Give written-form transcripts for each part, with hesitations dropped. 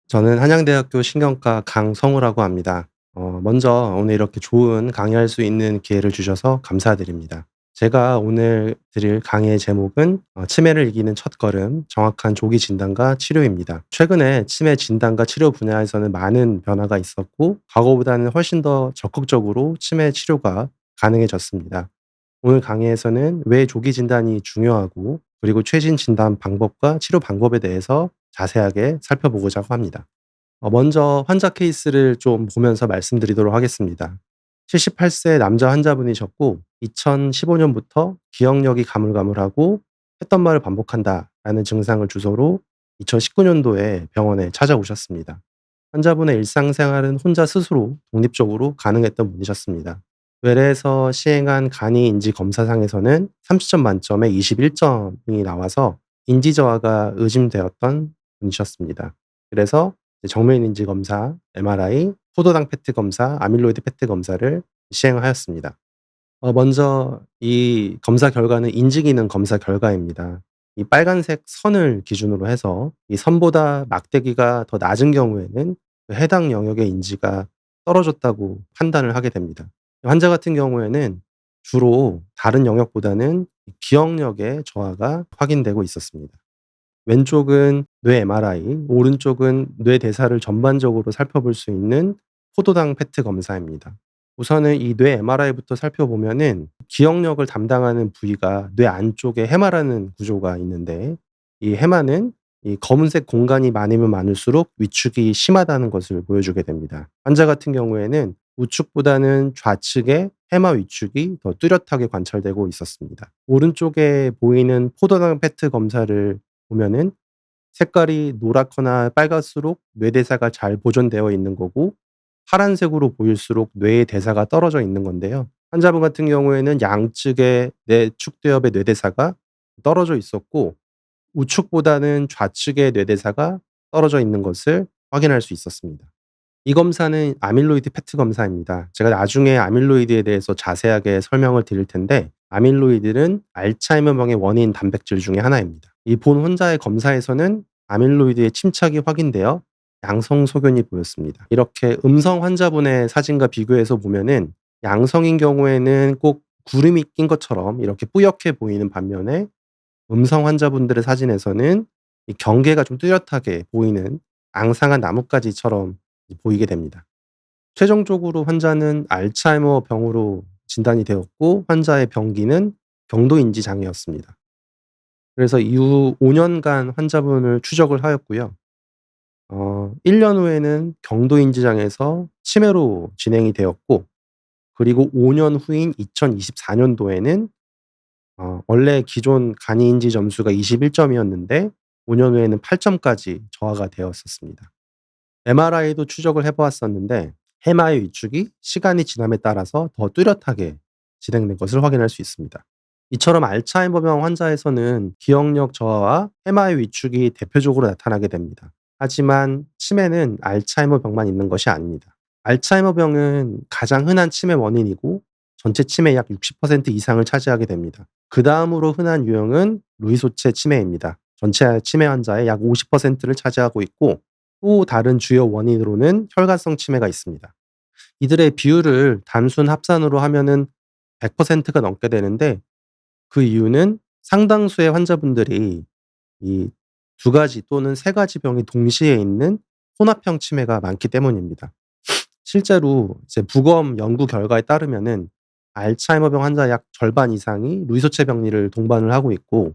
저는 한양대학교 신경과 강성우라고 합니다. 먼저 오늘 이렇게 좋은 강의할 수 있는 기회를 주셔서 감사드립니다. 제가 오늘 드릴 강의의 제목은 치매를 이기는 첫걸음, 정확한 조기 진단과 치료입니다. 최근에 치매 진단과 치료 분야에서는 많은 변화가 있었고 과거보다는 훨씬 더 적극적으로 치매 치료가 가능해졌습니다. 오늘 강의에서는 왜 조기 진단이 중요하고 그리고 최신 진단 방법과 치료 방법에 대해서 자세하게 살펴보고자 합니다. 먼저 환자 케이스를 좀 보면서 말씀드리도록 하겠습니다. 78세 남자 환자분이셨고 2015년부터 기억력이 가물가물하고 했던 말을 반복한다라는 증상을 주소로 2019년도에 병원에 찾아오셨습니다. 환자분의 일상생활은 혼자 스스로 독립적으로 가능했던 분이셨습니다. 외래에서 시행한 간이 인지 검사상에서는 30점 만점에 21점이 나와서 인지 저하가 의심되었던 분이셨습니다. 그래서 정면 인지 검사, MRI, 포도당 페트 검사, 아밀로이드 페트 검사를 시행하였습니다. 먼저 이 검사 결과는 인지 기능 검사 결과입니다. 이 빨간색 선을 기준으로 해서 이 선보다 막대기가 더 낮은 경우에는 그 해당 영역의 인지가 떨어졌다고 판단을 하게 됩니다. 환자 같은 경우에는 주로 다른 영역보다는 기억력의 저하가 확인되고 있었습니다. 왼쪽은 뇌 MRI, 오른쪽은 뇌 대사를 전반적으로 살펴볼 수 있는 포도당 페트 검사입니다. 우선은 이 뇌 MRI부터 살펴보면은 기억력을 담당하는 부위가 뇌 안쪽에 해마라는 구조가 있는데 이 해마는 이 검은색 공간이 많으면 많을수록 위축이 심하다는 것을 보여주게 됩니다. 환자 같은 경우에는 우측보다는 좌측에 해마 위축이 더 뚜렷하게 관찰되고 있었습니다. 오른쪽에 보이는 포도당 페트 검사를 보면은 색깔이 노랗거나 빨갈수록 뇌대사가 잘 보존되어 있는 거고 파란색으로 보일수록 뇌의 대사가 떨어져 있는 건데요. 환자분 같은 경우에는 양측의 내축두엽의 뇌대사가 떨어져 있었고 우측보다는 좌측의 뇌대사가 떨어져 있는 것을 확인할 수 있었습니다. 이 검사는 아밀로이드 페트 검사입니다. 제가 나중에 아밀로이드에 대해서 자세하게 설명을 드릴 텐데 아밀로이드는 알츠하이머병의 원인 단백질 중에 하나입니다. 이 본 혼자의 검사에서는 아밀로이드의 침착이 확인되어 양성 소견이 보였습니다. 이렇게 음성 환자분의 사진과 비교해서 보면은 양성인 경우에는 꼭 구름이 낀 것처럼 이렇게 뿌옇게 보이는 반면에 음성 환자분들의 사진에서는 이 경계가 좀 뚜렷하게 보이는 앙상한 나뭇가지처럼 보이게 됩니다. 최종적으로 환자는 알츠하이머 병으로 진단이 되었고 환자의 병기는 경도인지 장애였습니다. 그래서 이후 5년간 환자분을 추적을 하였고요. 1년 후에는 경도인지 장애에서 치매로 진행이 되었고 그리고 5년 후인 2024년도에는 원래 기존 간이인지 점수가 21점이었는데 5년 후에는 8점까지 저하가 되었었습니다. MRI도 추적을 해 보았었는데 해마의 위축이 시간이 지남에 따라서 더 뚜렷하게 진행된 것을 확인할 수 있습니다. 이처럼 알츠하이머병 환자에서는 기억력 저하와 해마의 위축이 대표적으로 나타나게 됩니다. 하지만 치매는 알츠하이머병만 있는 것이 아닙니다. 알츠하이머병은 가장 흔한 치매 원인이고 전체 치매의 약 60% 이상을 차지하게 됩니다. 그다음으로 흔한 유형은 루이소체 치매입니다. 전체 치매 환자의 약 50%를 차지하고 있고 또 다른 주요 원인으로는 혈관성 치매가 있습니다. 이들의 비율을 단순 합산으로 하면은 100%가 넘게 되는데 그 이유는 상당수의 환자분들이 이 두 가지 또는 세 가지 병이 동시에 있는 혼합형 치매가 많기 때문입니다. 실제로 이제 부검 연구 결과에 따르면은 알츠하이머병 환자 약 절반 이상이 루이소체 병리를 동반을 하고 있고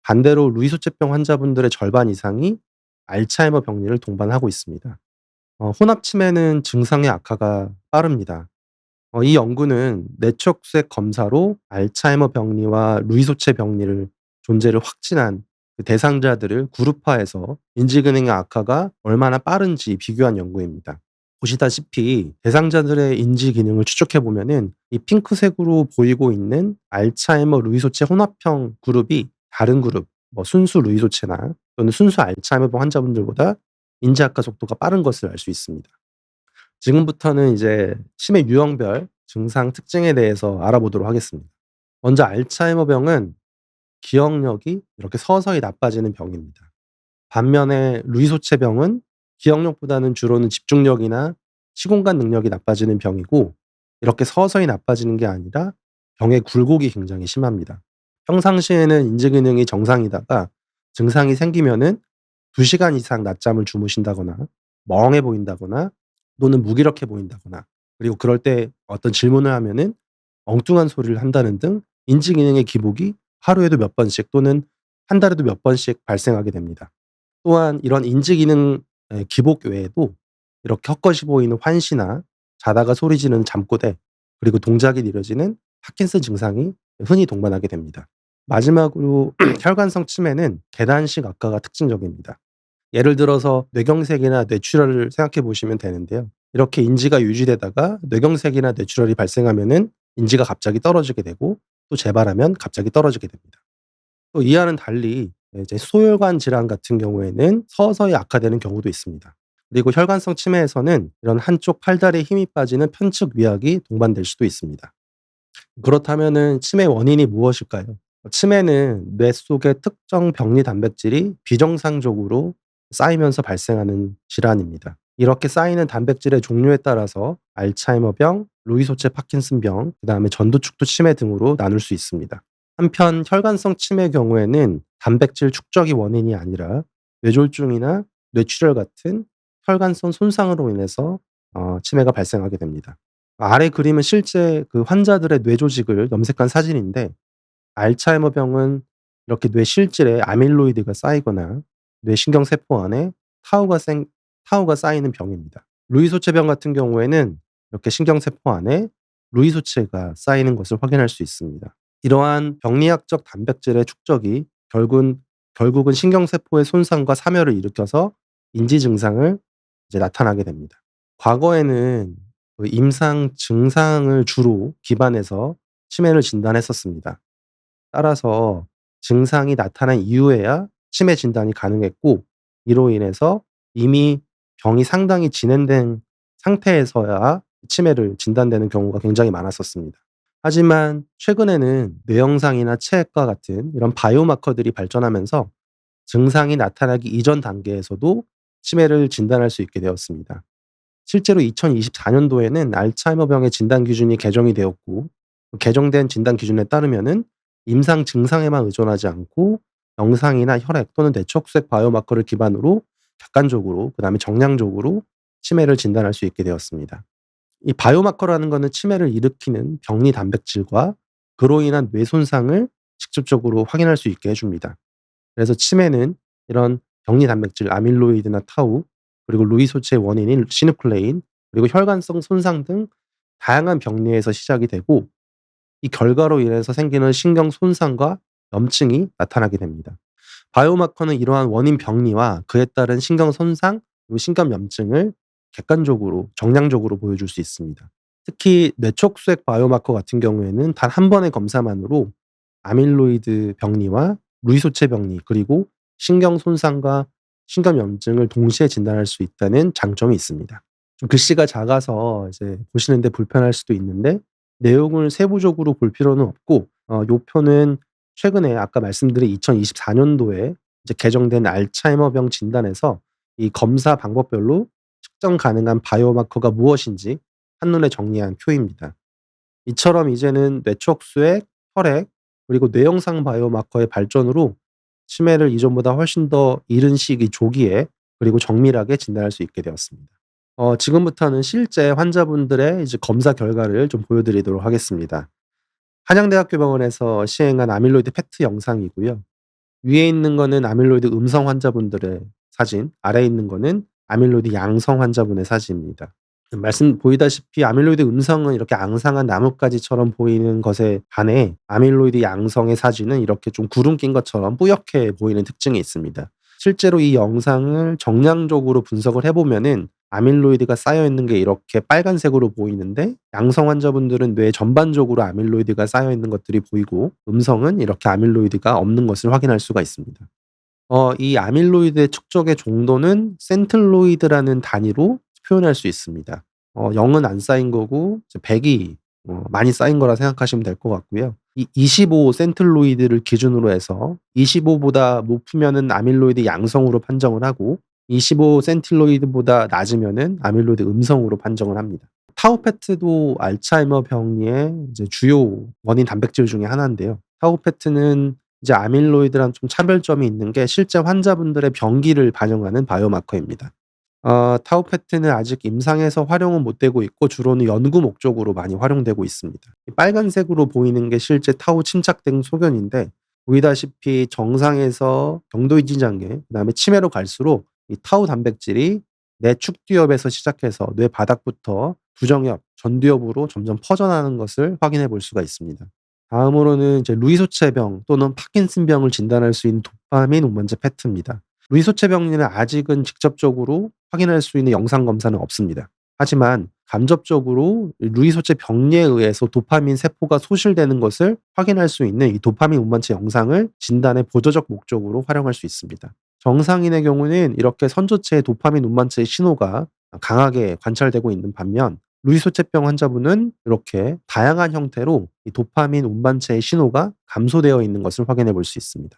반대로 루이소체병 환자분들의 절반 이상이 알츠하이머 병리를 동반하고 있습니다. 혼합 치매는 증상의 악화가 빠릅니다. 이 연구는 뇌척색 검사로 알츠하이머 병리와 루이소체 병리를 존재를 확진한 그 대상자들을 그룹화해서 인지 기능의 악화가 얼마나 빠른지 비교한 연구입니다. 보시다시피 대상자들의 인지 기능을 추적해 보면은 이 핑크색으로 보이고 있는 알츠하이머 루이소체 혼합형 그룹이 다른 그룹 뭐 순수 루이소체나 또는 순수 알츠하이머병 환자분들보다 인지 악화 속도가 빠른 것을 알 수 있습니다. 지금부터는 이제 치매 유형별 증상 특징에 대해서 알아보도록 하겠습니다. 먼저 알츠하이머병은 기억력이 이렇게 서서히 나빠지는 병입니다. 반면에 루이소체병은 기억력보다는 주로는 집중력이나 시공간 능력이 나빠지는 병이고, 이렇게 서서히 나빠지는 게 아니라 병의 굴곡이 굉장히 심합니다. 평상시에는 인지 기능이 정상이다가 증상이 생기면은 2시간 이상 낮잠을 주무신다거나 멍해 보인다거나 또는 무기력해 보인다거나, 그리고 그럴 때 어떤 질문을 하면은 엉뚱한 소리를 한다는 등 인지 기능의 기복이 하루에도 몇 번씩 또는 한 달에도 몇 번씩 발생하게 됩니다. 또한 이런 인지 기능 기복 외에도 이렇게 헛것이 보이는 환시나 자다가 소리 지르는 잠꼬대, 그리고 동작이 느려지는 파킨슨 증상이 흔히 동반하게 됩니다. 마지막으로 혈관성 치매는 계단식 악화가 특징적입니다. 예를 들어서 뇌경색이나 뇌출혈을 생각해 보시면 되는데요. 이렇게 인지가 유지되다가 뇌경색이나 뇌출혈이 발생하면은 인지가 갑자기 떨어지게 되고, 또 재발하면 갑자기 떨어지게 됩니다. 또 이와는 달리 이제 소혈관 질환 같은 경우에는 서서히 악화되는 경우도 있습니다. 그리고 혈관성 치매에서는 이런 한쪽 팔다리에 힘이 빠지는 편측 위약이 동반될 수도 있습니다. 그렇다면은 치매 원인이 무엇일까요? 치매는 뇌 속의 특정 병리 단백질이 비정상적으로 쌓이면서 발생하는 질환입니다. 이렇게 쌓이는 단백질의 종류에 따라서 알츠하이머병, 루이소체 파킨슨병, 그다음에 전두축두 치매 등으로 나눌 수 있습니다. 한편 혈관성 치매의 경우에는 단백질 축적이 원인이 아니라 뇌졸중이나 뇌출혈 같은 혈관성 손상으로 인해서 치매가 발생하게 됩니다. 아래 그림은 실제 그 환자들의 뇌 조직을 염색한 사진인데, 알츠하이머병은 이렇게 뇌 실질에 아밀로이드가 쌓이거나 뇌신경 세포 안에 타우가 쌓이는 병입니다. 루이소체병 같은 경우에는 이렇게 신경세포 안에 루이소체가 쌓이는 것을 확인할 수 있습니다. 이러한 병리학적 단백질의 축적이 결국은 신경세포의 손상과 사멸을 일으켜서 인지 증상을 이제 나타나게 됩니다. 과거에는 그 임상 증상을 주로 기반해서 치매를 진단했었습니다. 따라서 증상이 나타난 이후에야 치매 진단이 가능했고, 이로 인해서 이미 병이 상당히 진행된 상태에서야 치매를 진단되는 경우가 굉장히 많았었습니다. 하지만 최근에는 뇌영상이나 체액과 같은 이런 바이오마커들이 발전하면서 증상이 나타나기 이전 단계에서도 치매를 진단할 수 있게 되었습니다. 실제로 2024년도에는 알츠하이머병의 진단 기준이 개정이 되었고, 개정된 진단 기준에 따르면은 임상 증상에만 의존하지 않고 영상이나 혈액 또는 뇌척수액 바이오마커를 기반으로 객관적으로, 그다음에 정량적으로 치매를 진단할 수 있게 되었습니다. 이 바이오마커라는 거는 치매를 일으키는 병리 단백질과 그로 인한 뇌 손상을 직접적으로 확인할 수 있게 해줍니다. 그래서 치매는 이런 병리 단백질 아밀로이드나 타우, 그리고 루이소체의 원인인 시누클레인, 그리고 혈관성 손상 등 다양한 병리에서 시작이 되고, 이 결과로 인해서 생기는 신경 손상과 염증이 나타나게 됩니다. 바이오마커는 이러한 원인 병리와 그에 따른 신경 손상, 그리고 신경 염증을 객관적으로, 정량적으로 보여줄 수 있습니다. 특히 뇌척수액 바이오마커 같은 경우에는 단 한 번의 검사만으로 아밀로이드 병리와 루이소체 병리, 그리고 신경 손상과 신경 염증을 동시에 진단할 수 있다는 장점이 있습니다. 좀 글씨가 작아서 이제 보시는데 불편할 수도 있는데, 내용을 세부적으로 볼 필요는 없고, 요 표는 최근에 아까 말씀드린 2024년도에 이제 개정된 알츠하이머병 진단에서 이 검사 방법별로 측정 가능한 바이오마커가 무엇인지 한눈에 정리한 표입니다. 이처럼 이제는 뇌척수액, 혈액, 그리고 뇌영상 바이오마커의 발전으로 치매를 이전보다 훨씬 더 이른 시기 조기에, 그리고 정밀하게 진단할 수 있게 되었습니다. 지금부터는 실제 환자분들의 이제 검사 결과를 좀 보여드리도록 하겠습니다. 한양대학교 병원에서 시행한 아밀로이드 페트 영상이고요. 위에 있는 거는 아밀로이드 음성 환자분들의 사진, 아래에 있는 거는 아밀로이드 양성 환자분의 사진입니다. 말씀 보이다시피 아밀로이드 음성은 이렇게 앙상한 나뭇가지처럼 보이는 것에 반해 아밀로이드 양성의 사진은 이렇게 좀 구름 낀 것처럼 뿌옇게 보이는 특징이 있습니다. 실제로 이 영상을 정량적으로 분석을 해보면은 아밀로이드가 쌓여 있는 게 이렇게 빨간색으로 보이는데, 양성 환자분들은 뇌 전반적으로 아밀로이드가 쌓여 있는 것들이 보이고, 음성은 이렇게 아밀로이드가 없는 것을 확인할 수가 있습니다. 이 아밀로이드의 축적의 종도는 센틸로이드라는 단위로 표현할 수 있습니다. 0은 안 쌓인 거고 100이 많이 쌓인 거라 생각하시면 될 것 같고요. 이 25 센틸로이드를 기준으로 해서 25보다 높으면은 아밀로이드 양성으로 판정을 하고, 25 센틸로이드보다 낮으면은 아밀로이드 음성으로 판정을 합니다. 타우페트도 알츠하이머 병의 이제 주요 원인 단백질 중에 하나인데요. 타우페트는 이제 아밀로이드랑 좀 차별점이 있는 게 실제 환자분들의 병기를 반영하는 바이오마커입니다. 타우페트는 아직 임상에서 활용은 못 되고 있고 주로는 연구 목적으로 많이 활용되고 있습니다. 이 빨간색으로 보이는 게 실제 타우 침착된 소견인데, 보이다시피 정상에서 경도 유지 장애, 그다음에 치매로 갈수록 이 타우 단백질이 뇌 축두엽에서 시작해서 뇌 바닥부터 부정엽, 전두엽으로 점점 퍼져나가는 것을 확인해 볼 수가 있습니다. 다음으로는 이제 루이소체병 또는 파킨슨병을 진단할 수 있는 도파민 우먼제 페트입니다. 루이소체병리는 아직은 직접적으로 확인할 수 있는 영상 검사는 없습니다. 하지만 간접적으로 루이소체 병리에 의해서 도파민 세포가 소실되는 것을 확인할 수 있는 이 도파민 운반체 영상을 진단의 보조적 목적으로 활용할 수 있습니다. 정상인의 경우는 이렇게 선조체의 도파민 운반체의 신호가 강하게 관찰되고 있는 반면, 루이소체병 환자분은 이렇게 다양한 형태로 이 도파민 운반체의 신호가 감소되어 있는 것을 확인해 볼 수 있습니다.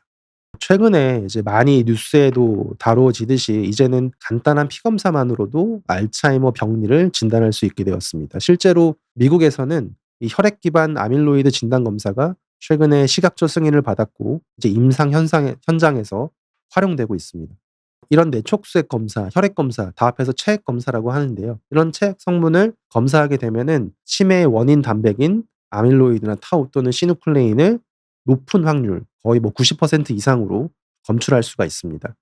최근에 이제 많이 뉴스에도 다루어지듯이 이제는 간단한 피 검사만으로도 알츠하이머 병리를 진단할 수 있게 되었습니다. 실제로 미국에서는 이 혈액 기반 아밀로이드 진단 검사가 최근에 시각적 승인을 받았고 이제 임상 현장에서 활용되고 있습니다. 이런 뇌척수액 검사, 혈액 검사 다 합해서 체액 검사라고 하는데요. 이런 체액 성분을 검사하게 되면은 치매의 원인 단백인 아밀로이드나 타우 또는 시누클레인을 높은 확률, 거의 뭐 90% 이상으로 검출할 수가 있습니다.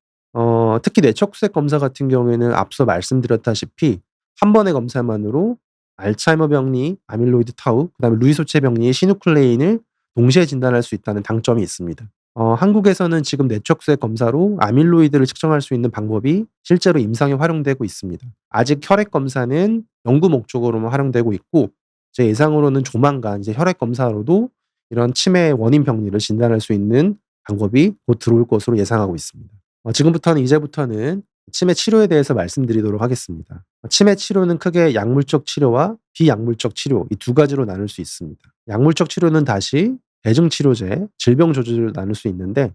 특히 뇌척수액 검사 같은 경우에는 앞서 말씀드렸다시피 한 번의 검사만으로 알츠하이머 병리, 아밀로이드 타우, 그다음에 루이소체 병리의 시누클레인을 동시에 진단할 수 있다는 장점이 있습니다. 한국에서는 지금 뇌척수액 검사로 아밀로이드를 측정할 수 있는 방법이 실제로 임상에 활용되고 있습니다. 아직 혈액 검사는 연구 목적으로만 활용되고 있고, 제 예상으로는 조만간 이제 혈액 검사로도 이런 치매의 원인 병리를 진단할 수 있는 방법이 곧 들어올 것으로 예상하고 있습니다. 지금부터는 이제부터는 치매 치료에 대해서 말씀드리도록 하겠습니다. 치매 치료는 크게 약물적 치료와 비약물적 치료 이 두 가지로 나눌 수 있습니다. 약물적 치료는 다시 대증치료제, 질병 조절을 나눌 수 있는데,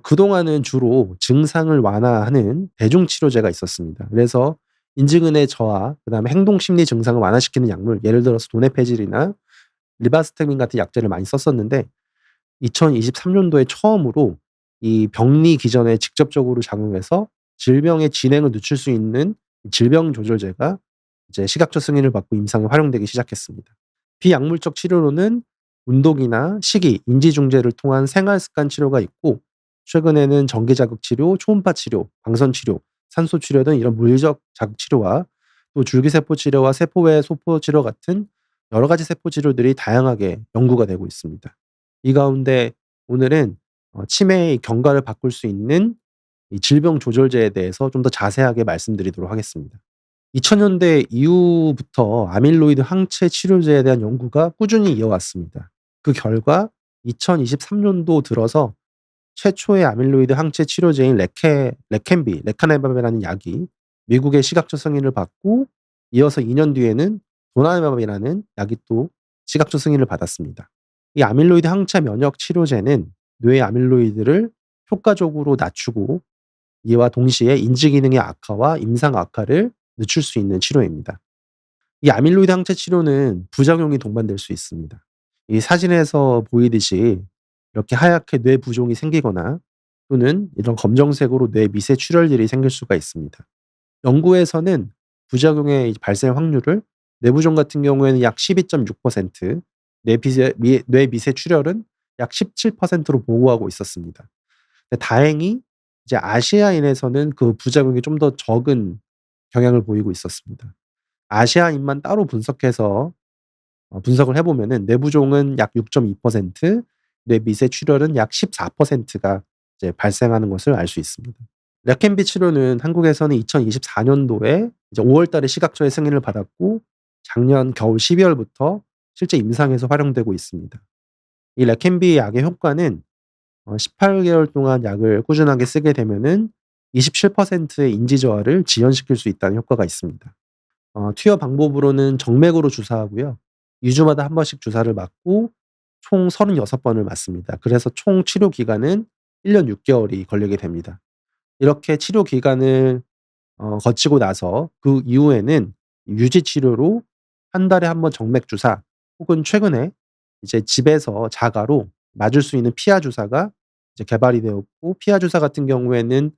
그동안은 주로 증상을 완화하는 대중치료제가 있었습니다. 그래서 인지근의 저하, 그다음에 행동심리 증상을 완화시키는 약물, 예를 들어서 도네페질이나 리바스테민 같은 약제를 많이 썼었는데, 2023년도에 처음으로 이 병리 기전에 직접적으로 작용해서 질병의 진행을 늦출 수 있는 질병 조절제가 이제 시각적 승인을 받고 임상에 활용되기 시작했습니다. 비약물적 치료로는 운동이나 식이, 인지중재를 통한 생활습관 치료가 있고, 최근에는 전기자극 치료, 초음파 치료, 광선 치료, 산소 치료 등 이런 물리적 자극 치료와 또 줄기세포 치료와 세포외 소포 치료 같은 여러 가지 세포 치료들이 다양하게 연구가 되고 있습니다. 이 가운데 오늘은 치매의 경과를 바꿀 수 있는 이 질병 조절제에 대해서 좀 더 자세하게 말씀드리도록 하겠습니다. 2000년대 이후부터 아밀로이드 항체 치료제에 대한 연구가 꾸준히 이어왔습니다. 그 결과 2023년도 들어서 최초의 아밀로이드 항체 치료제인 레카네마브라는 약이 미국의 시각적 승인을 받고, 이어서 2년 뒤에는 도나네마브라는 약이 또 시각적 승인을 받았습니다. 이 아밀로이드 항체 면역 치료제는 뇌의 아밀로이드를 효과적으로 낮추고, 이와 동시에 인지 기능의 악화와 임상 악화를 늦출 수 있는 치료입니다. 이 아밀로이드 항체 치료는 부작용이 동반될 수 있습니다. 이 사진에서 보이듯이 이렇게 하얗게 뇌 부종이 생기거나 또는 이런 검정색으로 뇌 미세 출혈들이 생길 수가 있습니다. 연구에서는 부작용의 발생 확률을 뇌부종 같은 경우에는 약 12.6%, 뇌 미세 출혈은 약 17%로 보고하고 있었습니다. 근데 다행히 이제 아시아인에서는 그 부작용이 좀 더 적은 경향을 보이고 있었습니다. 아시아인만 따로 분석해서 분석을 해 보면은 뇌부종은 약 6.2%, 뇌미세 출혈은 약 14%가 이제 발생하는 것을 알 수 있습니다. 레켄비 치료는 한국에서는 2024년도에 이제 5월 달에 시각처의 승인을 받았고, 작년 겨울 12월부터 실제 임상에서 활용되고 있습니다. 이 레켄비 약의 효과는 18개월 동안 약을 꾸준하게 쓰게 되면은 27%의 인지 저하를 지연시킬 수 있다는 효과가 있습니다. 투여 방법으로는 정맥으로 주사하고요. 2 주마다 한 번씩 주사를 맞고 총 36 번을 맞습니다. 그래서 총 치료 기간은 1년 6개월이 걸리게 됩니다. 이렇게 치료 기간을 거치고 나서 그 이후에는 유지 치료로 한 달에 한 번 정맥 주사 혹은 최근에 이제 집에서 자가로 맞을 수 있는 피하 주사가 이제 개발이 되었고, 피하 주사 같은 경우에는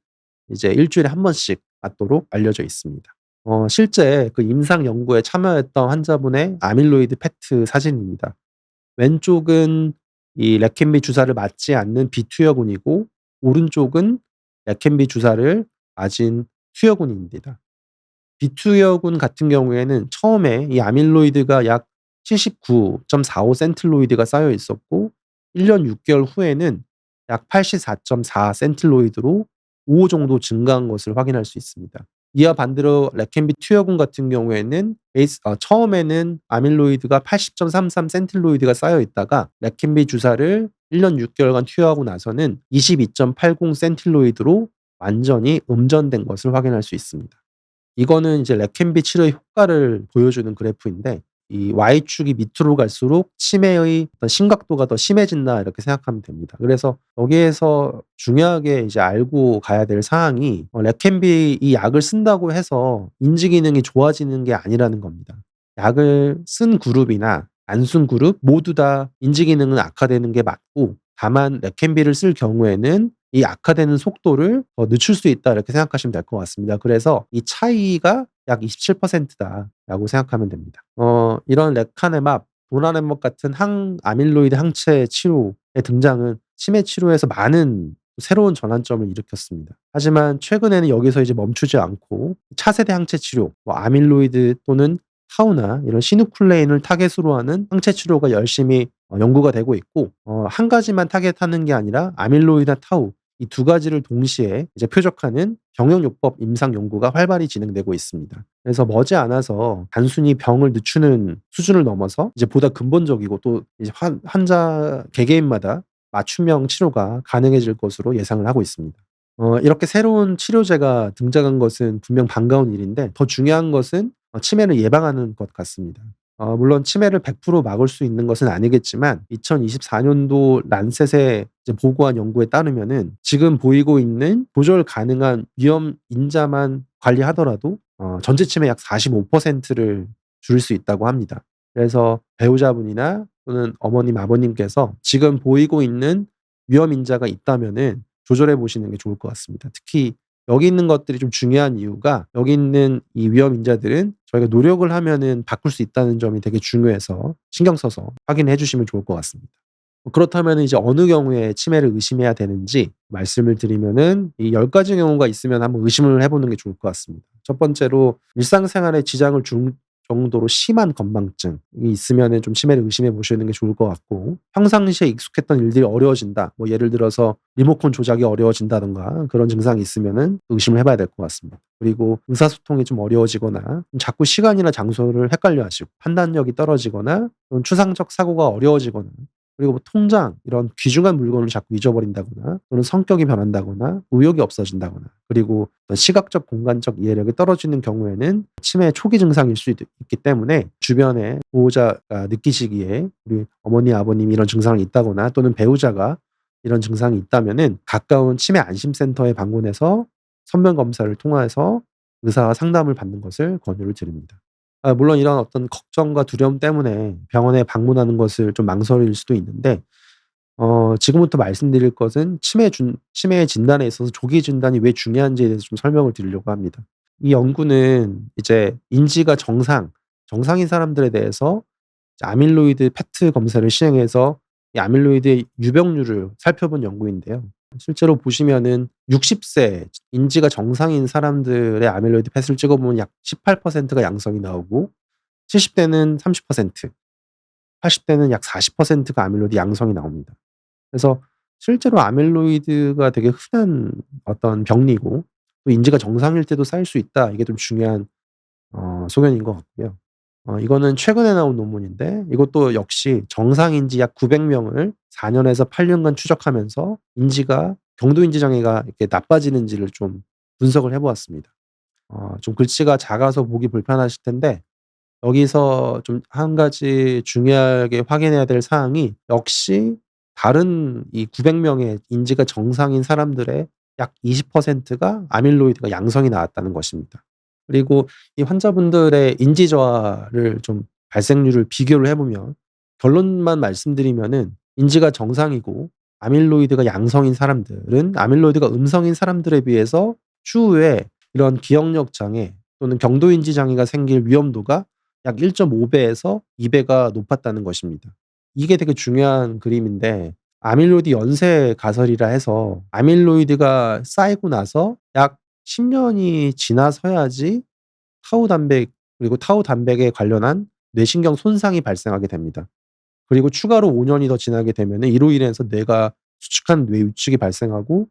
이제 일 주일에 한 번씩 맞도록 알려져 있습니다. 실제 그 임상 연구에 참여했던 환자분의 아밀로이드 페트 사진입니다. 왼쪽은 이 레켄비 주사를 맞지 않는 비투여군이고, 오른쪽은 레켄비 주사를 맞은 투여군입니다. 비투여군 같은 경우에는 처음에 이 아밀로이드가 약 79.45 센틸로이드가 쌓여 있었고, 1년 6 개월 후에는 약 84.4 센틸로이드로 5 정도 증가한 것을 확인할 수 있습니다. 이와 반대로 레켄비 투여군 같은 경우에는 처음에는 아밀로이드가 80.33 센틸로이드가 쌓여 있다가 레켄비 주사를 1년 6 개월간 투여하고 나서는 22.80 센틸로이드로 완전히 음전된 것을 확인할 수 있습니다. 이거는 이제 레켄비 치료의 효과를 보여주는 그래프인데, 이 Y축이 밑으로 갈수록 치매의 어떤 심각도가 더 심해진다 이렇게 생각하면 됩니다. 그래서 여기에서 중요하게 이제 알고 가야 될 사항이, 레켄비 이 약을 쓴다고 해서 인지 기능이 좋아지는 게 아니라는 겁니다. 약을 쓴 그룹이나 안 쓴 그룹 모두 다 인지 기능은 악화되는 게 맞고, 다만 레켄비를 쓸 경우에는 이 악화되는 속도를 더 늦출 수 있다 이렇게 생각하시면 될 것 같습니다. 그래서 이 차이가 약 27% 다라고 생각하면 됩니다. 이런 레카네맙, 도나네맙 같은 항아밀로이드 항체 치료의 등장은 치매 치료에서 많은 새로운 전환점을 일으켰습니다. 하지만 최근에는 여기서 이제 멈추지 않고 차세대 항체 치료, 아밀로이드 또는 타우나 이런 시누클레인을 타겟으로 하는 항체 치료가 열심히 연구가 되고 있고, 한 가지만 타겟하는 게 아니라 아밀로이드나 타우 이 두 가지를 동시에 이제 표적하는 병용요법 임상 연구가 활발히 진행되고 있습니다. 그래서 머지않아서 단순히 병을 늦추는 수준을 넘어서 이제 보다 근본적이고, 또 이제 환자 개개인마다 맞춤형 치료가 가능해질 것으로 예상을 하고 있습니다. 이렇게 새로운 치료제가 등장한 것은 분명 반가운 일인데, 더 중요한 것은 치매를 예방하는 것 같습니다. 물론 치매를 100% 막을 수 있는 것은 아니겠지만, 2024 년도 란셋에 이제 보고한 연구에 따르면은 지금 보이고 있는 조절 가능한 위험 인자만 관리하더라도 전체 치매 약 45%를 줄일 수 있다고 합니다. 그래서 배우자분이나 또는 어머님, 아버님께서 지금 보이고 있는 위험 인자가 있다면은 조절해 보시는 게 좋을 것 같습니다. 특히 여기 있는 것들이 좀 중요한 이유가, 여기 있는 이 위험 인자들은 저희가 노력을 하면은 바꿀 수 있다는 점이 되게 중요해서 신경 써서 확인해 주시면 좋을 것 같습니다. 그렇다면은 이제 어느 경우에 치매를 의심해야 되는지 말씀을 드리면은, 이 10 가지 경우가 있으면 한번 의심을 해 보는 게 좋을 것 같습니다. 첫 번째로 일상생활에 지장을 줄 정도로 심한 건망증이 있으면은 좀 치매를 의심해 보시는 게 좋을 것 같고, 평상시에 익숙했던 일들이 어려워진다, 예를 들어서 리모컨 조작이 어려워진다든가 그런 증상이 있으면은 의심을 해 봐야 될 것 같습니다. 그리고 의사소통이 좀 어려워지거나 자꾸 시간이나 장소를 헷갈려 하시고, 판단력이 떨어지거나 또는 추상적 사고가 어려워지거나, 그리고 통장 이런 귀중한 물건을 자꾸 잊어버린다거나, 또는 성격이 변한다거나 의욕이 없어진다거나, 그리고 어떤 시각적 공간적 이해력이 떨어지는 경우에는 치매의 초기 증상일 수도 있기 때문에, 주변에 보호자가 느끼시기에 우리 어머니, 아버님이 이런 증상이 있다거나 또는 배우자가 이런 증상이 있다면은 가까운 치매 안심센터에 방문해서 선별 검사를 통해서 의사 상담을 받는 것을 권유를 드립니다. 물론 이런 어떤 걱정과 두려움 때문에 병원에 방문하는 것을 좀 망설일 수도 있는데, 지금부터 말씀드릴 것은 치매 진단에 있어서 조기 진단이 왜 중요한지에 대해서 좀 설명을 드리려고 합니다. 이 연구는 이제 인지가 정상인 사람들에 대해서 아밀로이드 페트 검사를 시행해서 이 아밀로이드의 유병률을 살펴본 연구인데요. 실제로 보시면은 60세 인지가 정상인 사람들의 아밀로이드 펫을 찍어보면 약 18%가 양성이 나오고, 70대는 30%, 80대는 약 40%가 아밀로이드 양성이 나옵니다. 그래서 실제로 아밀로이드가 되게 흔한 어떤 병리고, 또 인지가 정상일 때도 쌓일 수 있다. 이게 좀 중요한 소견인 것 같고요. 이거는 최근에 나온 논문인데, 이것도 역시 정상인지 약 900명을 4 년에서 8 년간 추적하면서 인지가 경도 인지 장애가 이렇게 나빠지는지를 좀 분석을 해 보았습니다. 좀 글씨가 작아서 보기 불편하실 텐데, 여기서 좀 한 가지 중요하게 확인해야 될 사항이, 역시 다른 이 900 명의 인지가 정상인 사람들의 약 20%가 아밀로이드가 양성이 나왔다는 것입니다. 그리고 이 환자분들의 인지 저하를 좀 발생률을 비교를 해 보면 결론만 말씀드리면은 인지가 정상이고 아밀로이드가 양성인 사람들은 아밀로이드가 음성인 사람들에 비해서 추후에 이런 기억력 장애 또는 경도 인지 장애가 생길 위험도가 약 1.5 배에서 2 배가 높았다는 것입니다. 이게 되게 중요한 그림인데 아밀로이드 연쇄 가설이라 해서 아밀로이드가 쌓이고 나서 약 10 년이 지나서야지 타우 단백 그리고 타우 단백에 관련한 뇌신경 손상이 발생하게 됩니다. 그리고 추가로 5 년이 더 지나게 되면은 이로 인해서 뇌가 수축한 뇌 위축이 발생하고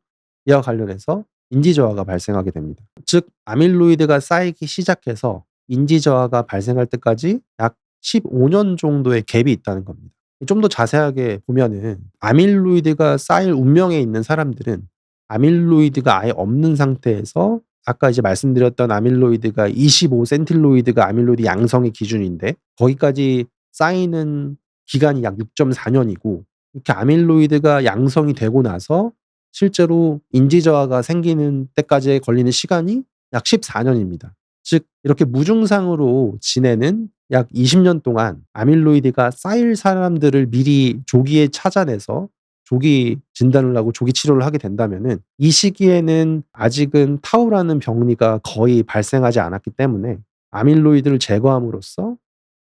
이와 관련해서 인지 저하가 발생하게 됩니다. 즉 아밀로이드가 쌓이기 시작해서 인지 저하가 발생할 때까지 약 15년 정도의 갭이 있다는 겁니다. 좀 더 자세하게 보면은 아밀로이드가 쌓일 운명에 있는 사람들은 아밀로이드가 아예 없는 상태에서 아까 이제 말씀드렸던 아밀로이드가 25 센틸로이드가 아밀로이드 양성의 기준인데 거기까지 쌓이는 기간이 약 6.4 년이고 이렇게 아밀로이드가 양성이 되고 나서 실제로 인지 저하가 생기는 때까지 걸리는 시간이 약 14 년입니다. 즉 이렇게 무증상으로 지내는 약 20년 동안 아밀로이드가 쌓일 사람들을 미리 조기에 찾아내서 조기 진단을 하고 조기 치료를 하게 된다면은 이 시기에는 아직은 타우라는 병리가 거의 발생하지 않았기 때문에 아밀로이드를 제거함으로써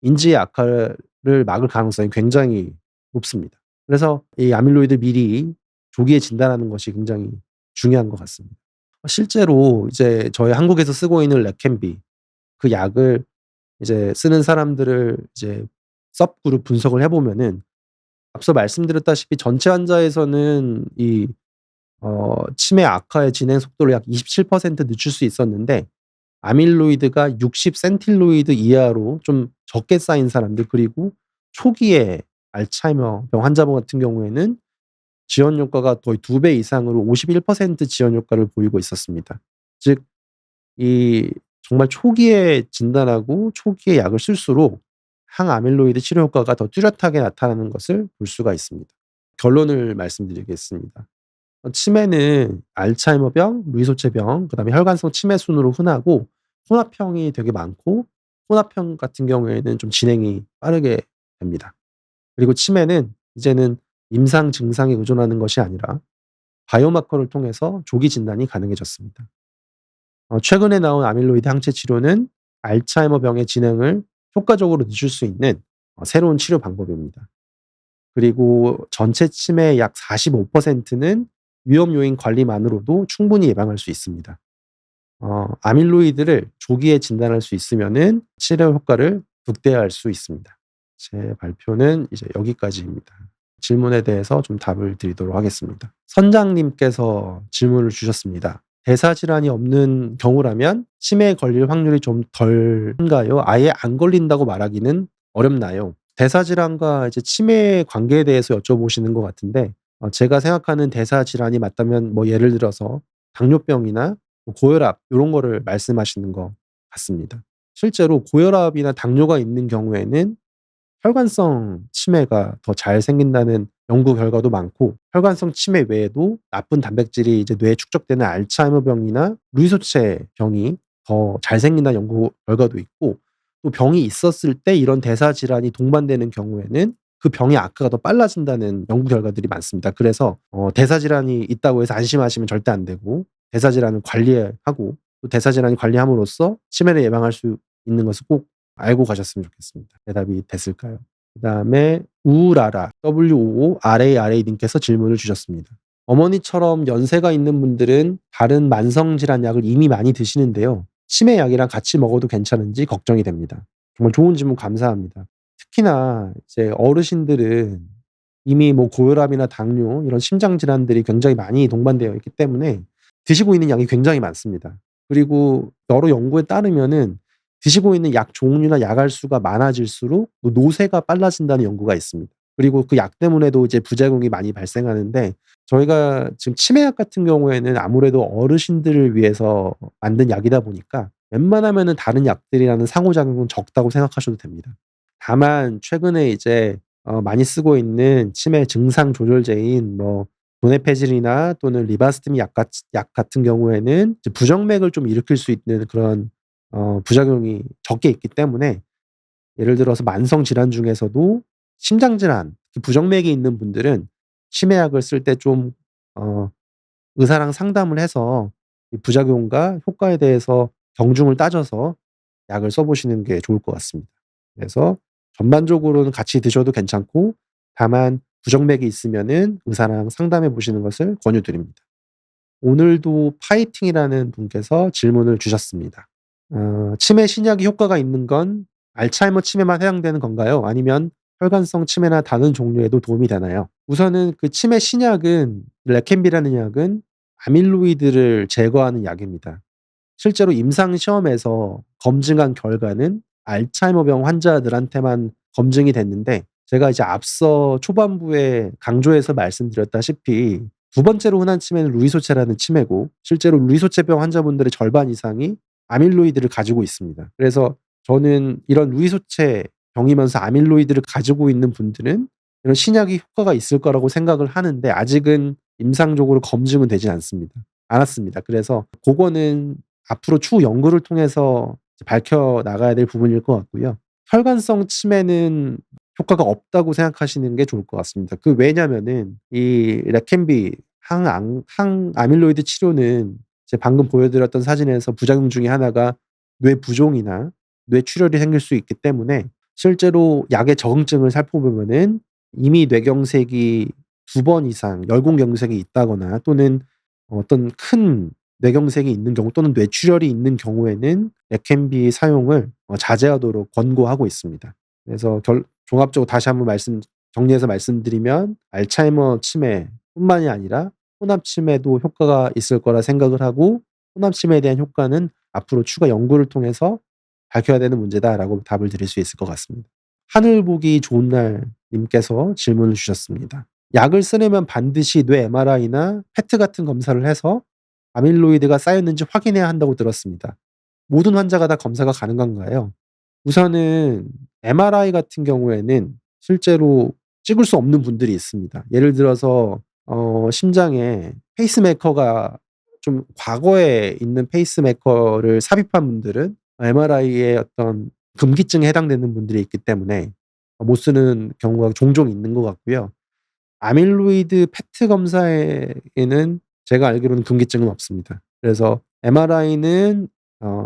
인지의 악화를 막을 가능성이 굉장히 높습니다. 그래서 이 아밀로이드 미리 조기에 진단하는 것이 굉장히 중요한 것 같습니다. 실제로 이제 저희 한국에서 쓰고 있는 레켐비 그 약을 이제 쓰는 사람들을 이제 sub그룹 분석을 해 보면은 앞서 말씀드렸다시피 전체 환자에서는 이 치매 악화의 진행 속도를 약 27% 늦출 수 있었는데 아밀로이드가 60 센틸로이드 이하로 좀 적게 쌓인 사람들 그리고 초기에 알츠하이머병 환자분 같은 경우에는 지원 효과가 거의 2배 이상으로 51% 지원 효과를 보이고 있었습니다. 즉 이 정말 초기에 진단하고 초기에 약을 쓸수록 항아밀로이드 치료 효과가 더 뚜렷하게 나타나는 것을 볼 수가 있습니다. 결론을 말씀드리겠습니다. 치매는 알츠하이머병, 루이소체병, 그다음에 혈관성 치매 순으로 흔하고 혼합형이 되게 많고 혼합형 같은 경우에는 좀 진행이 빠르게 됩니다. 그리고 치매는 이제는 임상 증상에 의존하는 것이 아니라 바이오마커를 통해서 조기 진단이 가능해졌습니다. 최근에 나온 아밀로이드 항체 치료는 알츠하이머 병의 진행을 효과적으로 늦출 수 있는 새로운 치료 방법입니다. 그리고 전체 치매의 약 45%는 위험 요인 관리만으로도 충분히 예방할 수 있습니다. 아밀로이드를 조기에 진단할 수 있으면은 치료 효과를 극대화할 수 있습니다. 제 발표는 이제 여기까지입니다. 질문에 대해서 좀 답을 드리도록 하겠습니다. 선장님께서 질문을 주셨습니다. 대사 질환이 없는 경우라면 치매에 걸릴 확률이 좀 덜한가요? 아예 안 걸린다고 말하기는 어렵나요? 대사 질환과 이제 치매의 관계에 대해서 여쭤보시는 것 같은데 제가 생각하는 대사 질환이 맞다면 뭐 예를 들어서 당뇨병이나 뭐 고혈압 요런 거를 말씀하시는 것 같습니다. 실제로 고혈압이나 당뇨가 있는 경우에는 혈관성 치매가 더 잘 생긴다는 연구 결과도 많고 혈관성 치매 외에도 나쁜 단백질이 이제 뇌에 축적되는 알츠하이머병이나 루이소체 병이 더 잘 생긴다는 연구 결과도 있고 또 병이 있었을 때 이런 대사 질환이 동반되는 경우에는 그 병의 악화가 더 빨라진다는 연구 결과들이 많습니다. 그래서 대사 질환이 있다고 해서 안심하시면 절대 안 되고 대사 질환을 관리하고 또 대사 질환을 관리함으로써 치매를 예방할 수 있는 것을 꼭 알고 가셨으면 좋겠습니다. 대답이 됐을까요? 그다음에 우라라 WOORARA 님께서 질문을 주셨습니다. 어머니처럼 연세가 있는 분들은 다른 만성 질환 약을 이미 많이 드시는데요. 치매 약이랑 같이 먹어도 괜찮은지 걱정이 됩니다. 정말 좋은 질문 감사합니다. 특히나 이제 어르신들은 이미 뭐 고혈압이나 당뇨 이런 심장 질환들이 굉장히 많이 동반되어 있기 때문에 드시고 있는 약이 굉장히 많습니다. 그리고 여러 연구에 따르면은 드시고 있는 약 종류나 약알 수가 많아질수록 또 노쇠가 빨라진다는 연구가 있습니다. 그리고 그 약 때문에도 이제 부작용이 많이 발생하는데 저희가 지금 치매약 같은 경우에는 아무래도 어르신들을 위해서 만든 약이다 보니까 웬만하면은 다른 약들이라는 상호작용은 적다고 생각하셔도 됩니다. 다만 최근에 이제 많이 쓰고 있는 치매 증상 조절제인 뭐 도네페질이나 또는 리바스트미 약 같은 경우에는 이제 부정맥을 좀 일으킬 수 있는 그런 부작용이 적게 있기 때문에 예를 들어서 만성 질환 중에서도 심장 질환, 부정맥이 있는 분들은 치매약을 쓸 때 좀 어 의사랑 상담을 해서 이 부작용과 효과에 대해서 경중을 따져서 약을 써 보시는 게 좋을 것 같습니다. 그래서 전반적으로는 같이 드셔도 괜찮고 다만 부정맥이 있으면은 의사랑 상담해 보시는 것을 권유드립니다. 오늘도 파이팅이라는 분께서 질문을 주셨습니다. 치매 신약이 효과가 있는 건 알츠하이머 치매만 해당되는 건가요? 아니면 혈관성 치매나 다른 종류에도 도움이 되나요? 우선은 그 치매 신약은 레켐비라는 약은 아밀로이드를 제거하는 약입니다. 실제로 임상 시험에서 검증한 결과는 알츠하이머병 환자들한테만 검증이 됐는데 제가 이제 앞서 초반부에 강조해서 말씀드렸다시피 두 번째로 흔한 치매는 루이소체라는 치매고 실제로 루이소체병 환자분들의 절반 이상이 아밀로이드를 가지고 있습니다. 그래서 저는 이런 루이소체 병이면서 아밀로이드를 가지고 있는 분들은 이런 신약이 효과가 있을 거라고 생각을 하는데 아직은 임상적으로 검증은 되지 않았습니다. 그래서 고거는 앞으로 추후 연구를 통해서 이제 밝혀 나가야 될 부분일 것 같고요. 혈관성 치매는 효과가 없다고 생각하시는 게 좋을 것 같습니다. 왜냐면은 이 레켐비 항아밀로이드 치료는 이제 방금 보여드렸던 사진에서 부작용 중에 하나가 뇌부종이나 뇌출혈이 생길 수 있기 때문에 실제로 약의 적응증을 살펴보면은 이미 뇌경색이 2번 이상 열공경색이 있다거나 또는 어떤 큰 뇌경색이 있는 경우 또는 뇌출혈이 있는 경우에는 레켐비 사용을 자제하도록 권고하고 있습니다. 그래서 종합적으로 다시 한번 정리해서 말씀드리면 알츠하이머 치매뿐만이 아니라 혼합 치매도 효과가 있을 거라 생각을 하고 혼합 치매에 대한 효과는 앞으로 추가 연구를 통해서 밝혀야 되는 문제다라고 답을 드릴 수 있을 것 같습니다. 하늘 보기 좋은 날 님께서 질문을 주셨습니다. 약을 쓰려면 반드시 뇌 MRI나 페트 같은 검사를 해서 아밀로이드가 쌓였는지 확인해야 한다고 들었습니다. 모든 환자가 다 검사가 가능한가요? 우선은 MRI 같은 경우에는 실제로 찍을 수 없는 분들이 있습니다. 예를 들어서 심장에 페이스메이커가 좀 과거에 있는 페이스메이커를 삽입한 분들은 MRI의 어떤 금기증에 해당되는 분들이 있기 때문에 못 쓰는 경우가 종종 있는 것 같고요. 아밀로이드 페트 검사에는 제가 알기로는 금기증은 없습니다. 그래서 MRI는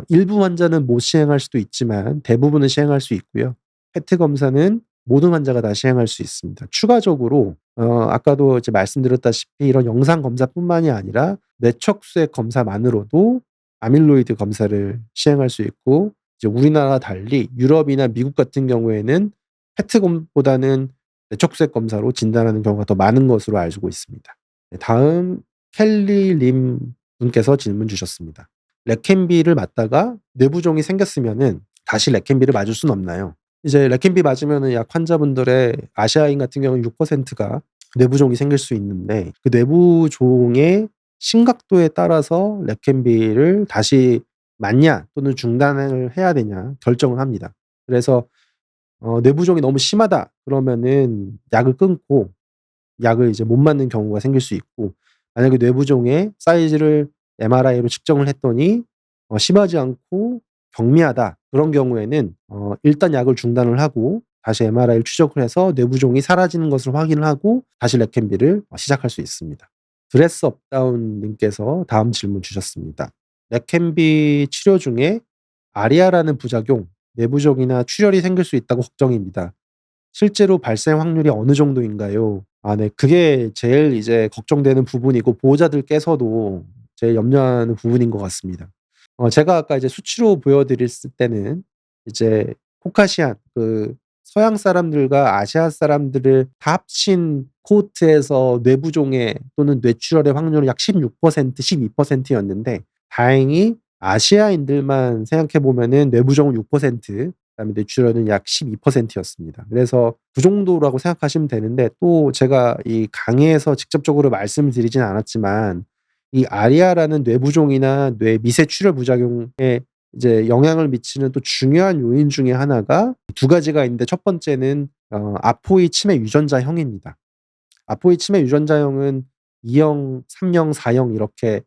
일부 환자는 못 시행할 수도 있지만 대부분은 시행할 수 있고요. 페트 검사는 모든 환자가 다 시행할 수 있습니다. 추가적으로 아까도 이제 말씀드렸다시피 이런 영상 검사뿐만이 아니라 뇌척수액 검사만으로도 아밀로이드 검사를 시행할 수 있고 이제 우리나라와 달리 유럽이나 미국 같은 경우에는 페트검보다는 뇌척수액 검사로 진단하는 경우가 더 많은 것으로 알고 있습니다. 네, 다음 켈리 림 분께서 질문 주셨습니다. 레켐비를 맞다가 뇌부종이 생겼으면은 다시 레켐비를 맞을 수는 없나요? 이제 레켐비 맞으면은 약 환자분들의 아시아인 같은 경우는 6%가 뇌부종이 생길 수 있는데 그 뇌부종의 심각도에 따라서 레켐비를 다시 맞냐 또는 중단을 해야 되냐 결정을 합니다. 그래서 뇌부종이 너무 심하다 그러면은 약을 끊고 약을 이제 못 맞는 경우가 생길 수 있고 만약에 뇌부종의 사이즈를 MRI로 측정을 했더니 심하지 않고 경미하다. 그런 경우에는 일단 약을 중단을 하고 다시 MRI를 추적을 해서 뇌부종이 사라지는 것을 확인을 하고 다시 레켐비를 시작할 수 있습니다. 드레스 업다운 님께서 다음 질문 주셨습니다. 레켐비 치료 중에 아리아라는 부작용, 뇌부종이나 출혈이 생길 수 있다고 걱정입니다. 실제로 발생 확률이 어느 정도인가요? 네. 그게 제일 이제 걱정되는 부분이고 보호자들께서도 제일 염려하는 부분인 것 같습니다. 제가 아까 이제 수치로 보여드렸을 때는 이제 코카시안 서양 사람들과 아시아 사람들을 다 합친 코호트에서 뇌부종의 또는 뇌출혈의 확률은 약 16% 12% 였는데 다행히 아시아인들만 생각해 보면은 뇌부종은 6% 그다음에 뇌출혈은 약 12% 였습니다. 그래서 그 정도라고 생각하시면 되는데 또 제가 이 강의에서 직접적으로 말씀을 드리진 않았지만 이 아리아라는 뇌부종이나 뇌 미세 출혈 부작용에 이제 영향을 미치는 또 중요한 요인 중에 하나가 두 가지가 있는데 첫 번째는 아포이 치매 유전자형입니다. 아포이 치매 유전자형은 2형, 3형, 4형 이렇게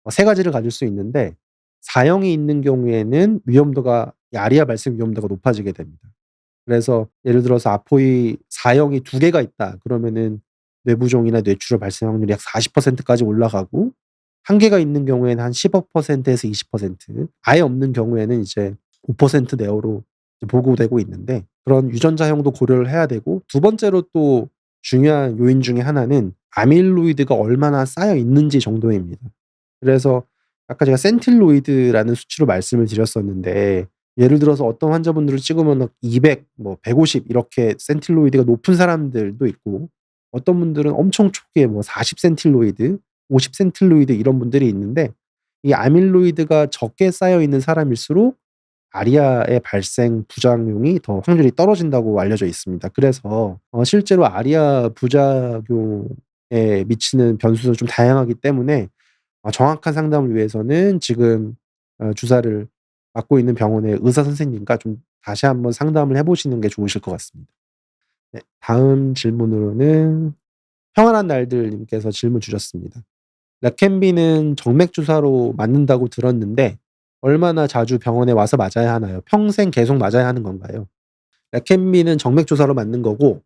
세 가지를 가질 수 있는데 4형이 있는 경우에는 위험도가 이 아리아 발생 위험도가 높아지게 됩니다. 그래서 예를 들어서 아포이 4형이 2개가 있다 그러면은 뇌부종이나 뇌출혈 발생 확률이 약 40% 까지 올라가고 1개가 있는 경우에는 한 15% 에서 20%, 아예 없는 경우에는 이제 5% 내외로 이제 보고되고 있는데, 그런 유전자형도 고려를 해야 되고, 두 번째로 또 중요한 요인 중에 하나는 아밀로이드가 얼마나 쌓여 있는지 정도입니다. 그래서 아까 제가 센틸로이드라는 수치로 말씀을 드렸었는데, 예를 들어서 어떤 환자분들을 찍으면 200, 뭐 150 이렇게 센틸로이드가 높은 사람들도 있고, 어떤 분들은 엄청 초기에 뭐 40 센틸로이드, 50 센틸로이드 이런 분들이 있는데, 이 아밀로이드가 적게 쌓여 있는 사람일수록 아리아의 발생 부작용이 더 확률이 떨어진다고 알려져 있습니다. 그래서 실제로 아리아 부작용에 미치는 변수도 좀 다양하기 때문에 정확한 상담을 위해서는 지금 주사를 맞고 있는 병원의 의사 선생님과 좀 다시 한번 상담을 해 보시는 게 좋으실 것 같습니다. 네. 다음 질문으로는 평안한 날들 님께서 질문 주셨습니다. 레켐비는 정맥 주사로 맞는다고 들었는데 얼마나 자주 병원에 와서 맞아야 하나요? 평생 계속 맞아야 하는 건가요? 레켐비는 정맥 주사로 맞는 거고,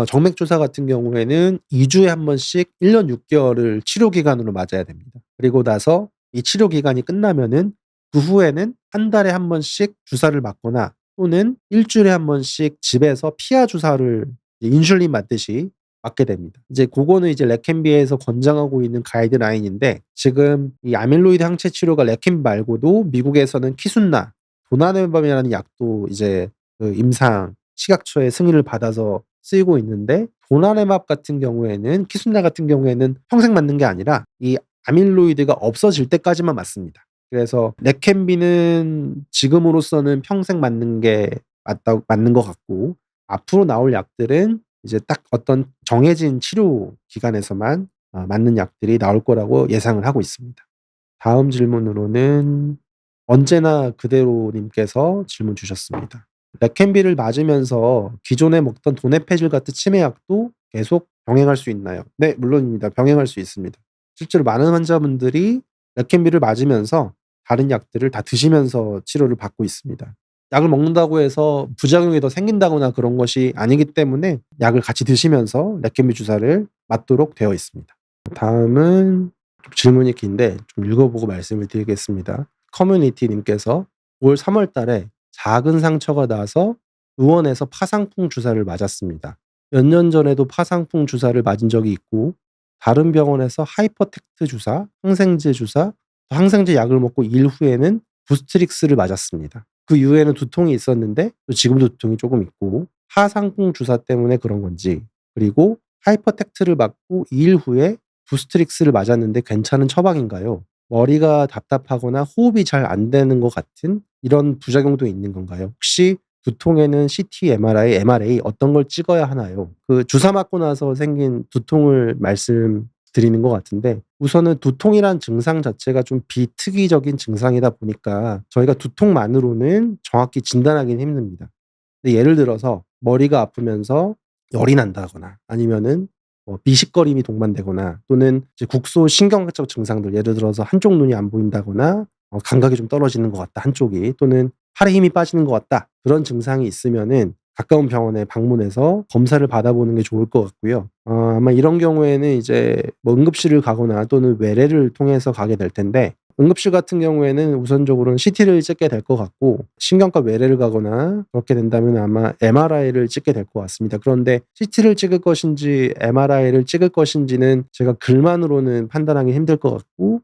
정맥 주사 같은 경우에는 2 주에 한 번씩 1년 6 개월을 치료 기간으로 맞아야 됩니다. 그리고 나서 이 치료 기간이 끝나면은 그 후에는 한 달에 한 번씩 주사를 맞거나 또는 일 주일에 한 번씩 집에서 피하 주사를 인슐린 맞듯이 맞게 됩니다. 이제 고거는 이제 레켐비에서 권장하고 있는 가이드라인인데, 지금 이 아밀로이드 항체 치료가 레켐비 말고도 미국에서는 키순나, 도나네밤이라는 약도 이제 그 임상 식약처의 승인을 받아서 쓰이고 있는데, 도나네맙 같은 경우에는 키순나 같은 경우에는 평생 맞는 게 아니라 이 아밀로이드가 없어질 때까지만 맞습니다. 그래서 레켐비는 지금으로서는 평생 맞는 게 맞는 것 같고, 앞으로 나올 약들은 이제 딱 어떤 정해진 치료 기간에서만 맞는 약들이 나올 거라고 예상을 하고 있습니다. 다음 질문으로는 언제나 그대로 님께서 질문 주셨습니다. 레켐비를 맞으면서 기존에 먹던 도네페질 같은 치매약도 계속 병행할 수 있나요? 네, 물론입니다. 병행할 수 있습니다. 실제로 많은 환자분들이 레켐비를 맞으면서 다른 약들을 다 드시면서 치료를 받고 있습니다. 약을 먹는다고 해서 부작용이 더 생긴다거나 그런 것이 아니기 때문에 약을 같이 드시면서 레켐비 주사를 맞도록 되어 있습니다. 다음은 좀 질문이 긴데 좀 읽어보고 말씀을 드리겠습니다. 커뮤니티 님께서 올 3월 달에 작은 상처가 나서 의원에서 파상풍 주사를 맞았습니다. 몇 년 전에도 파상풍 주사를 맞은 적이 있고, 다른 병원에서 하이퍼텍트 주사, 항생제 주사, 항생제 약을 먹고 2일 후에는 부스트릭스를 맞았습니다. 그 이후에는 두통이 있었는데 또 지금도 두통이 조금 있고, 파상풍 주사 때문에 그런 건지, 그리고 하이퍼텍트를 맞고 2일 후에 부스트릭스를 맞았는데 괜찮은 처방인가요? 머리가 답답하거나 호흡이 잘 안 되는 것 같은 이런 부작용도 있는 건가요? 혹시 두통에는 CT, MRI, MRA 어떤 걸 찍어야 하나요? 그 주사 맞고 나서 생긴 두통을 말씀드리는 것 같은데, 우선은 두통이란 증상 자체가 좀 비특이적인 증상이다 보니까 저희가 두통만으로는 정확히 진단하기는 힘듭니다. 근데 예를 들어서 머리가 아프면서 열이 난다거나 아니면은 미식거림이 동반되거나 또는 이제 국소 신경학적 증상들, 예를 들어서 한쪽 눈이 안 보인다거나 감각이 좀 떨어지는 것 같다 한쪽이, 또는 팔에 힘이 빠지는 것 같다, 그런 증상이 있으면은 가까운 병원에 방문해서 검사를 받아보는 게 좋을 것 같고요. 아마 이런 경우에는 이제 뭐 응급실을 가거나 또는 외래를 통해서 가게 될 텐데, 응급실 같은 경우에는 우선적으로는 CT를 찍게 될 것 같고, 신경과 외래를 가거나 그렇게 된다면 아마 MRI를 찍게 될 것 같습니다. 그런데 CT를 찍을 것인지 MRI를 찍을 것인지는 제가 글만으로는 판단하기 힘들 것 같고,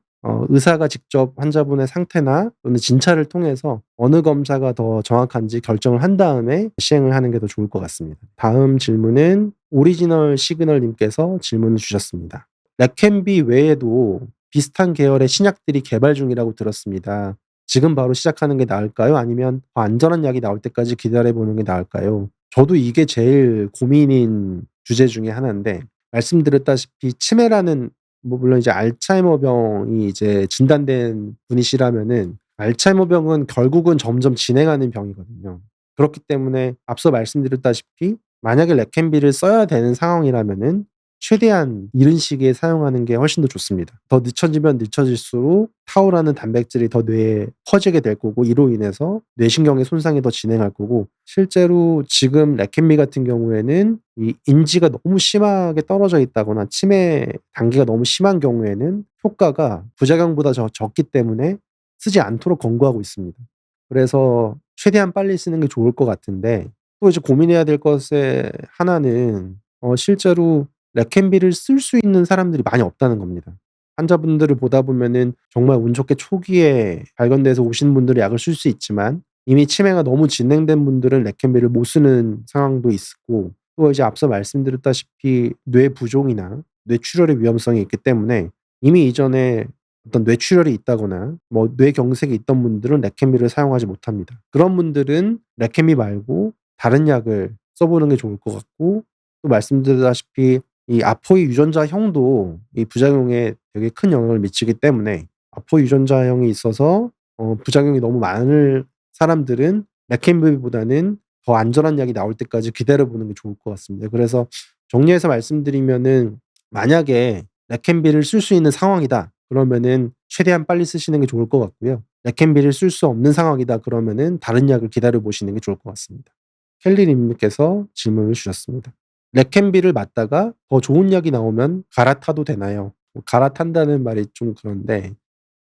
의사가 직접 환자분의 상태나 또는 진찰을 통해서 어느 검사가 더 정확한지 결정을 한 다음에 시행을 하는 게 더 좋을 것 같습니다. 다음 질문은 오리지널 시그널 님께서 질문을 주셨습니다. 레켐비 외에도 비슷한 계열의 신약들이 개발 중이라고 들었습니다. 지금 바로 시작하는 게 나을까요? 아니면 더 안전한 약이 나올 때까지 기다려 보는 게 나을까요? 저도 이게 제일 고민인 주제 중에 하나인데, 말씀드렸다시피 치매라는, 뭐 물론 이제 알츠하이머병이 이제 진단된 분이시라면은 알츠하이머병은 결국은 점점 진행하는 병이거든요. 그렇기 때문에 앞서 말씀드렸다시피 만약에 레켐비를 써야 되는 상황이라면은 최대한 이른 시기에 사용하는 게 훨씬 더 좋습니다. 더 늦춰지면 늦춰질수록 타오라는 단백질이 더 뇌에 퍼지게 될 거고 이로 인해서 뇌신경의 손상이 더 진행할 거고 실제로 지금 레켄비 같은 경우에는 이 인지가 너무 심하게 떨어져 있다거나 치매 단계가 너무 심한 경우에는 효과가 부작용보다 적기 때문에 쓰지 않도록 권고하고 있습니다. 그래서 최대한 빨리 쓰는 게 좋을 것 같은데 또 이제 고민해야 될 것의 하나는 실제로 레켄비를 쓸 수 있는 사람들이 많이 없다는 겁니다. 환자분들을 보다 보면은 정말 운 좋게 초기에 발견돼서 오신 분들은 약을 쓸 수 있지만 이미 치매가 너무 진행된 분들은 레켄비를 못 쓰는 상황도 있고 또 이제 앞서 말씀드렸다시피 뇌 부종이나 뇌출혈의 위험성이 있기 때문에 이미 이전에 어떤 뇌출혈이 있다거나 뭐 뇌경색이 있던 분들은 레켄비를 사용하지 못합니다. 그런 분들은 레켄비 말고 다른 약을 써보는 게 좋을 것 같고 또 말씀드렸다시피 이 아포이 유전자형도 이 부작용에 되게 큰 영향을 미치기 때문에 아포이 유전자형이 있어서 부작용이 너무 많을 사람들은 레켄비보다는 더 안전한 약이 나올 때까지 기다려 보는 게 좋을 것 같습니다. 그래서 정리해서 말씀드리면은 만약에 레켄비를 쓸 수 있는 상황이다. 그러면은 최대한 빨리 쓰시는 게 좋을 것 같고요. 레켄비를 쓸 수 없는 상황이다. 그러면은 다른 약을 기다려 보시는 게 좋을 것 같습니다. 켈리 님께서 질문을 주셨습니다. 레켄비를 맞다가 더 좋은 약이 나오면 갈아타도 되나요? 갈아탄다는 말이 좀 그런데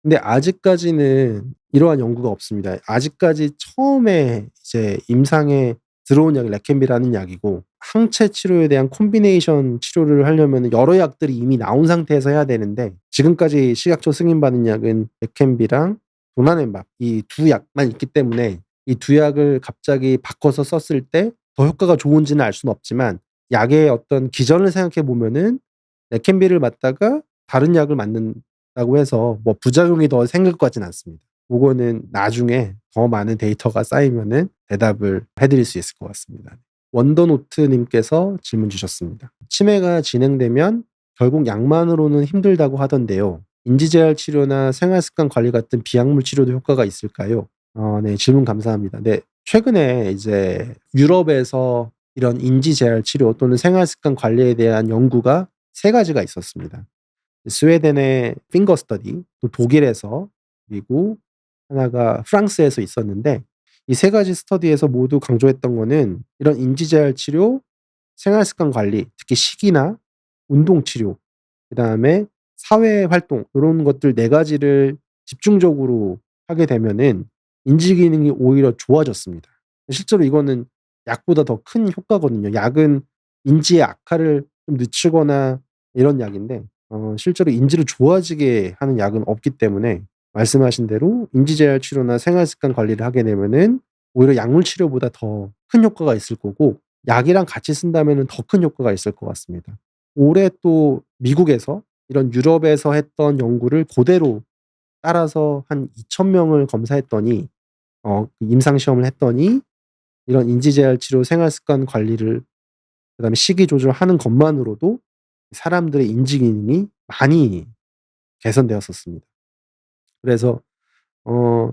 근데 아직까지는 이러한 연구가 없습니다. 아직까지 처음에 이제 임상에 들어온 약이 레켄비라는 약이고 항체 치료에 대한 콤비네이션 치료를 하려면 여러 약들이 이미 나온 상태에서 해야 되는데 지금까지 식약처 승인받은 약은 레켄비랑 도나nemab 이 두 약만 있기 때문에 이 두 약을 갑자기 바꿔서 썼을 때 더 효과가 좋은지는 알 수는 없지만 약의 어떤 기전을 생각해 보면은 레켄비를 맞다가 다른 약을 맞는다고 해서 뭐 부작용이 더 생길 것 같진 않습니다. 그거는 나중에 더 많은 데이터가 쌓이면은 대답을 해드릴 수 있을 것 같습니다. 원더노트 님께서 질문 주셨습니다. 치매가 진행되면 결국 약만으로는 힘들다고 하던데요. 인지재활 치료나 생활습관 관리 같은 비약물 치료도 효과가 있을까요? 네, 질문 감사합니다. 네, 최근에 이제 유럽에서 이런 인지재활 치료 또는 생활습관 관리에 대한 연구가 세 가지가 있었습니다. 스웨덴의 핑거 스터디, 또 독일에서 그리고 하나가 프랑스에서 있었는데 이 세 가지 스터디에서 모두 강조했던 거는 이런 인지재활 치료, 생활습관 관리, 특히 식이나 운동 치료, 그다음에 사회 활동 요런 것들 네 가지를 집중적으로 하게 되면은 인지 기능이 오히려 좋아졌습니다. 실제로 이거는 약보다 더 큰 효과거든요. 약은 인지의 악화를 좀 늦추거나 이런 약인데 실제로 인지를 좋아지게 하는 약은 없기 때문에 말씀하신 대로 인지재활 치료나 생활습관 관리를 하게 되면은 오히려 약물 치료보다 더 큰 효과가 있을 거고 약이랑 같이 쓴다면은 더 큰 효과가 있을 것 같습니다. 올해 또 미국에서 이런 유럽에서 했던 연구를 고대로 따라서 한 2,000 명을 검사했더니 임상 시험을 했더니 이런 인지재활 치료, 생활습관 관리를 그다음에 식이 조절하는 것만으로도 사람들의 인지 기능이 많이 개선되었었습니다. 그래서 어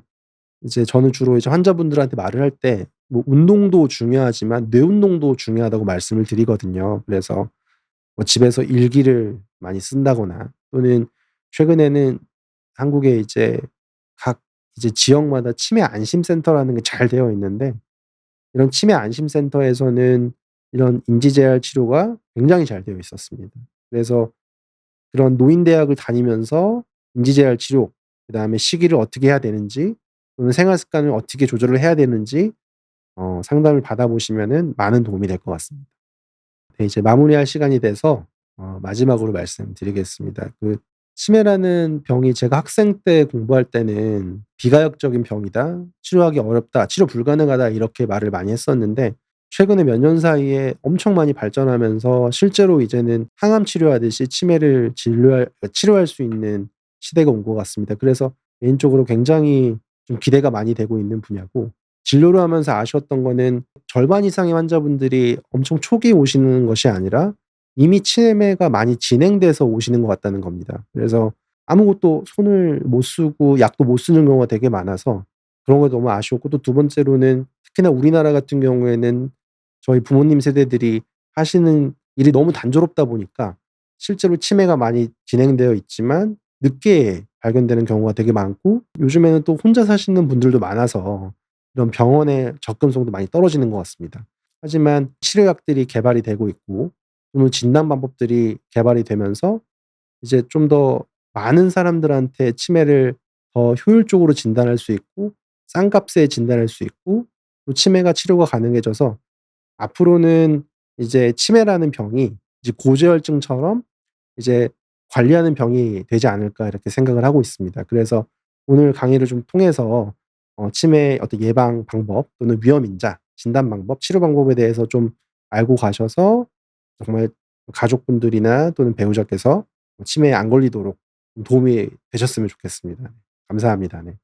이제 저는 주로 이제 환자분들한테 말을 할 때 뭐 운동도 중요하지만 뇌 운동도 중요하다고 말씀을 드리거든요. 그래서 뭐 집에서 일기를 많이 쓴다거나 또는 최근에는 한국에 이제 각 이제 지역마다 치매 안심센터라는 게 잘 되어 있는데 이런 치매 안심센터에서는 이런 인지재활 치료가 굉장히 잘 되어 있었습니다. 그래서 그런 노인대학을 다니면서 인지재활 치료, 그다음에 식이를 어떻게 해야 되는지 또는 생활 습관을 어떻게 조절을 해야 되는지 상담을 받아보시면은 많은 도움이 될 것 같습니다. 네, 이제 마무리할 시간이 돼서 마지막으로 말씀드리겠습니다. 그 치매라는 병이 제가 학생 때 공부할 때는 "비가역적인 병이다. 치료하기 어렵다. 치료 불가능하다." 이렇게 말을 많이 했었는데 최근에 몇 년 사이에 엄청 많이 발전하면서 실제로 이제는 항암 치료하듯이 치매를 치료할 수 있는 시대가 온 것 같습니다. 그래서 개인적으로 굉장히 좀 기대가 많이 되고 있는 분야고 진료를 하면서 아쉬웠던 거는 절반 이상의 환자분들이 엄청 초기에 오시는 것이 아니라 이미 치매가 많이 진행돼서 오시는 것 같다는 겁니다. 그래서 아무것도 손을 못 쓰고 약도 못 쓰는 경우가 되게 많아서 그런 거 너무 아쉬웠고 또 두 번째로는 특히나 우리나라 같은 경우에는 저희 부모님 세대들이 하시는 일이 너무 단조롭다 보니까 실제로 치매가 많이 진행되어 있지만 늦게 발견되는 경우가 되게 많고 요즘에는 또 혼자 사시는 분들도 많아서 이런 병원의 접근성도 많이 떨어지는 것 같습니다. 하지만 치료약들이 개발이 되고 있고 또는 진단 방법들이 개발이 되면서 이제 좀 더 많은 사람들한테 치매를 더 효율적으로 진단할 수 있고 싼 값에 진단할 수 있고 또 치매가 치료가 가능해져서 앞으로는 이제 치매라는 병이 이제 고지혈증처럼 이제 관리하는 병이 되지 않을까 이렇게 생각을 하고 있습니다. 그래서 오늘 강의를 좀 통해서 치매 어떤 예방 방법 또는 위험 인자, 진단 방법, 치료 방법에 대해서 좀 알고 가셔서 정말 가족분들이나 또는 배우자께서 치매에 안 걸리도록 도움이 되셨으면 좋겠습니다. 감사합니다. 네.